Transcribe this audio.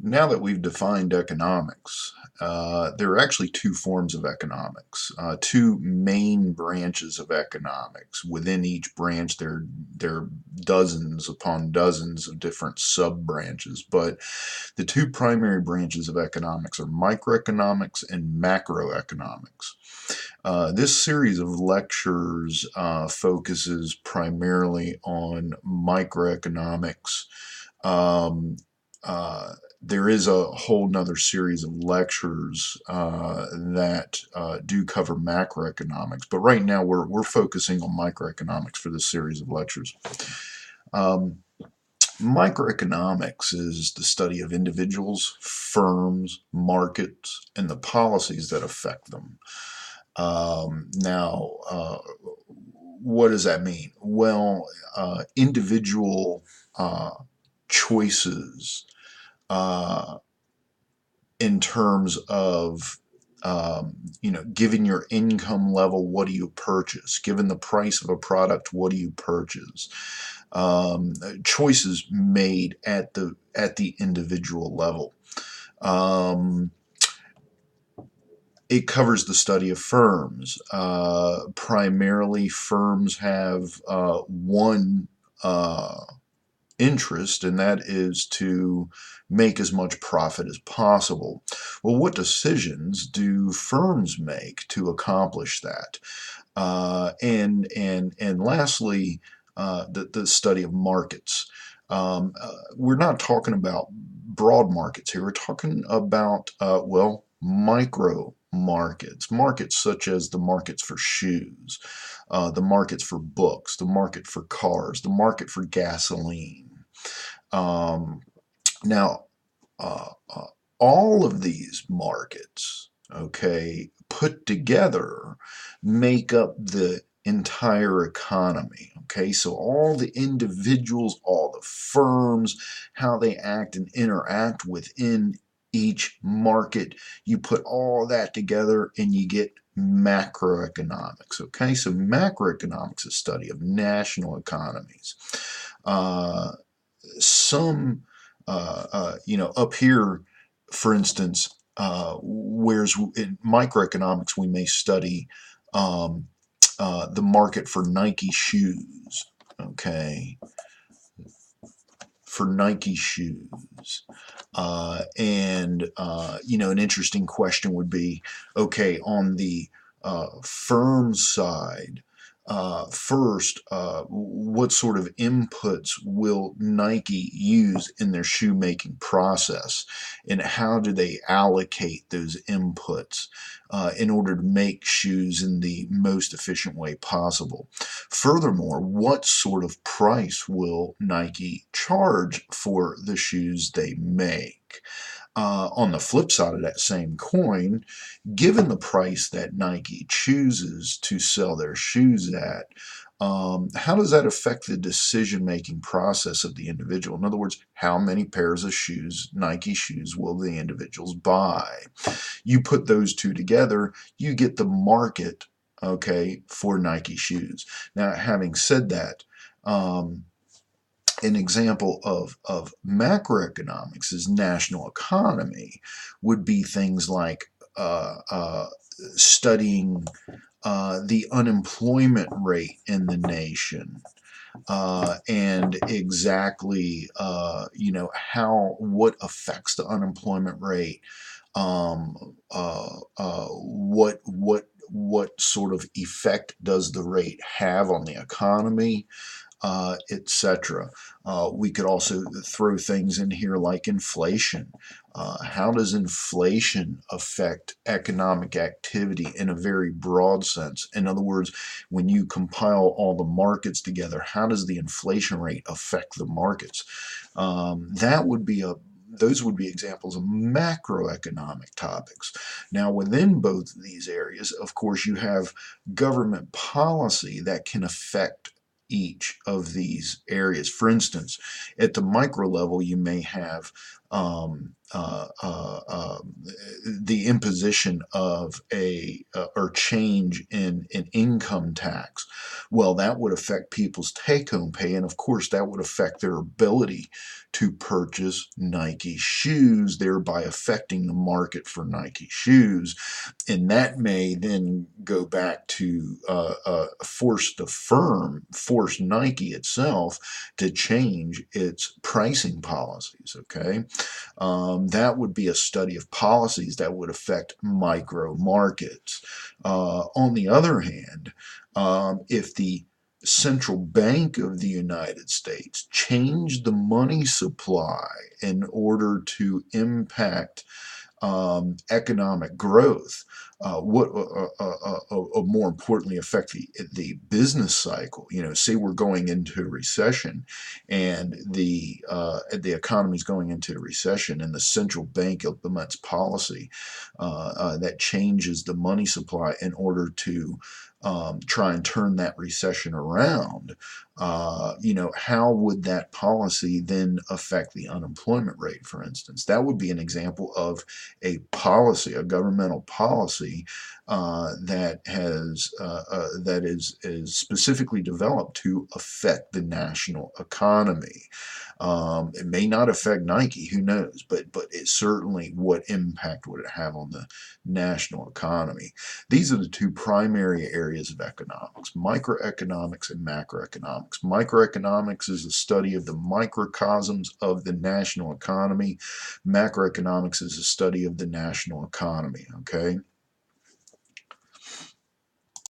Now that we've defined economics, there are actually two forms of economics, two main branches of economics. Within each branch, there are dozens upon dozens of different sub-branches, but the two primary branches of economics are microeconomics and macroeconomics. This series of lectures focuses primarily on microeconomics. Um, there is a whole nother series of lectures that do cover macroeconomics, but right now we're focusing on microeconomics for this series of lectures. Um, Microeconomics is the study of individuals, firms, markets, and the policies that affect them. Now, what does that mean? Well, individual choices uh, in terms of given your income level, what do you purchase? Given the price of a product, what do you purchase? Choices made at the individual level. It covers the study of firms. Primarily, firms have one interest, and that is to make as much profit as possible. Well, what decisions do firms make to accomplish that? And lastly, the study of markets. We're not talking about broad markets here. We're talking about micro markets such as the markets for shoes, the markets for books, the market for cars, the market for gasoline. Um, now, uh, uh, all of these markets, okay, put together make up the entire economy. Okay, so all the individuals, all the firms, how they act and interact within each market, you put all that together and you get macroeconomics. Okay, so macroeconomics is a study of national economies. Uh, some, up here, for instance, whereas in microeconomics we may study um, the market for Nike shoes, okay, for Nike shoes. An interesting question would be, okay, on the firm side, first, what sort of inputs will Nike use in their shoemaking process, and how do they allocate those inputs in order to make shoes in the most efficient way possible? Furthermore, what sort of price will Nike charge for the shoes they make? On the flip side of that same coin, given the price that Nike chooses to sell their shoes at, how does that affect the decision-making process of the individual? In other words, how many pairs of shoes, Nike shoes, will the individuals buy? You put those two together, you get the market, okay, for Nike shoes. Now, having said that, an example of macroeconomics is national economy would be things like studying the unemployment rate in the nation, and exactly what affects the unemployment rate, what sort of effect does the rate have on the economy, etc. We could also throw things in here like inflation. How does inflation affect economic activity in a very broad sense? In other words, when you compile all the markets together, how does the inflation rate affect the markets? That would be a Those would be examples of macroeconomic topics. Now, within both of these areas, of course, you have government policy that can affect each of these areas. For instance, at the micro level, you may have uh, uh, um, the imposition of a or change in income tax, well, that would affect people's take-home pay, and of course, that would affect their ability to purchase Nike shoes, thereby affecting the market for Nike shoes. And that may then go back to force Nike itself to change its pricing policies. Okay, that would be a study of policies that would affect micro markets. On the other hand, if the central bank of the United States changed the money supply in order to impact economic growth, more importantly affect the business cycle. You know, say we're going into a recession, and the economy is going into a recession, and the central bank implements policy that changes the money supply in order to try and turn that recession around. You know, how would that policy then affect the unemployment rate, for instance? That would be an example of a policy, a governmental policy that is specifically developed to affect the national economy. It may not affect Nike, who knows? But it certainly, what impact would it have on the national economy? These are the two primary areas of economics: microeconomics and macroeconomics. Microeconomics is the study of the microcosms of the national economy. Macroeconomics is a study of the national economy. Okay,